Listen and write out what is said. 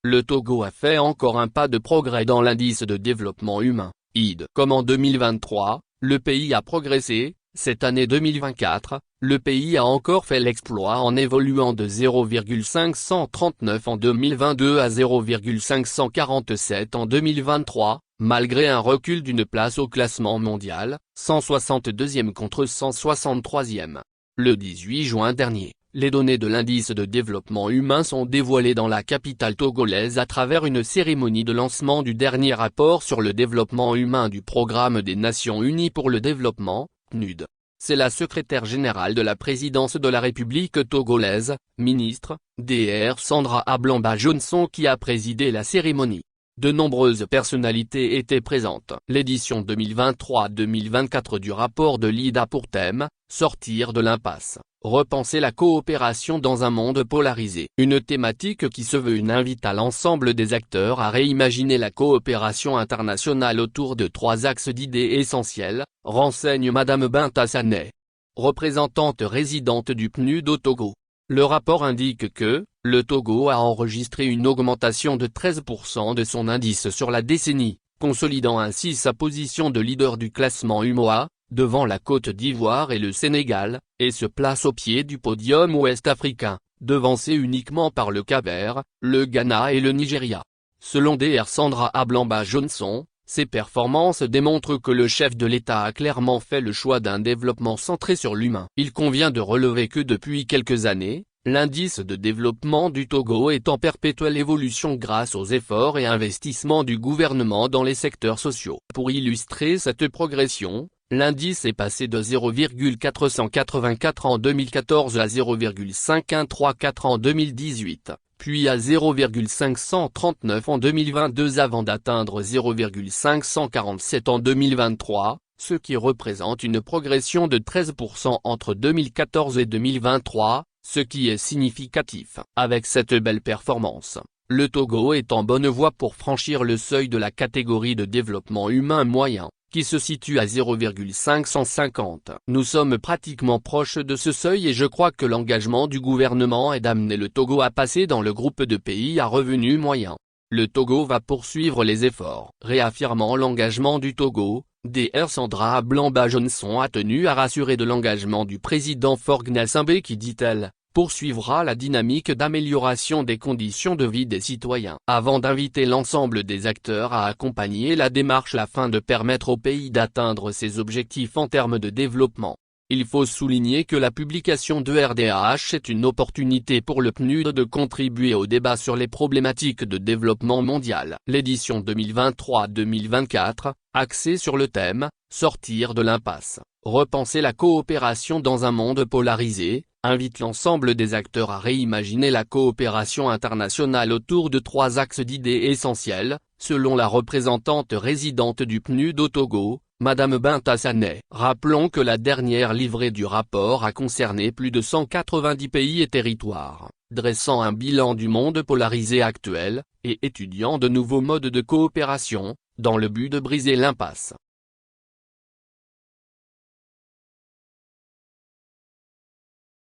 Le Togo a fait encore un pas de progrès dans l'indice de développement humain, ID. Comme en 2023, le pays a progressé, cette année 2024, le pays a encore fait l'exploit en évoluant de 0,539 en 2022 à 0,547 en 2023, malgré un recul d'une place au classement mondial, 162e contre 163e. Le 18 juin dernier, les données de l'indice de développement humain sont dévoilées dans la capitale togolaise à travers une cérémonie de lancement du dernier rapport sur le développement humain du Programme des Nations Unies pour le développement, PNUD. C'est la secrétaire générale de la présidence de la République togolaise, ministre, Dr Sandra Ablamba Johnson qui a présidé la cérémonie. De nombreuses personnalités étaient présentes. L'édition 2023-2024 du rapport de l'ID a pour thème « Sortir de l'impasse, repenser la coopération dans un monde polarisé ». Une thématique qui se veut une invite à l'ensemble des acteurs à réimaginer la coopération internationale autour de 3 axes d'idées essentiels, renseigne Madame Binta Sané, représentante résidente du PNUD au Togo. Le rapport indique que, le Togo a enregistré une augmentation de 13% de son indice sur la décennie, consolidant ainsi sa position de leader du classement UMOA, devant la Côte d'Ivoire et le Sénégal, et se place au pied du podium ouest-africain, devancé uniquement par le Cap-Vert, le Ghana et le Nigeria. Selon Dr Sandra Ablamba Johnson, ces performances démontrent que le chef de l'État a clairement fait le choix d'un développement centré sur l'humain. Il convient de relever que depuis quelques années, l'indice de développement du Togo est en perpétuelle évolution grâce aux efforts et investissements du gouvernement dans les secteurs sociaux. Pour illustrer cette progression, l'indice est passé de 0,484 en 2014 à 0,5134 en 2018. Puis à 0,539 en 2022 avant d'atteindre 0,547 en 2023, ce qui représente une progression de 13% entre 2014 et 2023, ce qui est significatif. Avec cette belle performance, le Togo est en bonne voie pour franchir le seuil de la catégorie de développement humain moyen, qui se situe à 0,550. Nous sommes pratiquement proches de ce seuil et je crois que l'engagement du gouvernement est d'amener le Togo à passer dans le groupe de pays à revenu moyen. Le Togo va poursuivre les efforts. Réaffirmant l'engagement du Togo, Dr Sandra Ablamba Johnson a tenu à rassurer de l'engagement du président Faure Gnassingbé qui, dit-elle, poursuivra la dynamique d'amélioration des conditions de vie des citoyens. Avant d'inviter l'ensemble des acteurs à accompagner la démarche afin de permettre au pays d'atteindre ses objectifs en termes de développement, il faut souligner que la publication de RDH est une opportunité pour le PNUD de contribuer au débat sur les problématiques de développement mondial. L'édition 2023-2024, axée sur le thème « Sortir de l'impasse, repenser la coopération dans un monde polarisé », invite l'ensemble des acteurs à réimaginer la coopération internationale autour de 3 axes d'idées essentiels, selon la représentante résidente du PNUD au Togo, Madame Binta Sané. Rappelons que la dernière livrée du rapport a concerné plus de 190 pays et territoires, dressant un bilan du monde polarisé actuel, et étudiant de nouveaux modes de coopération, dans le but de briser l'impasse.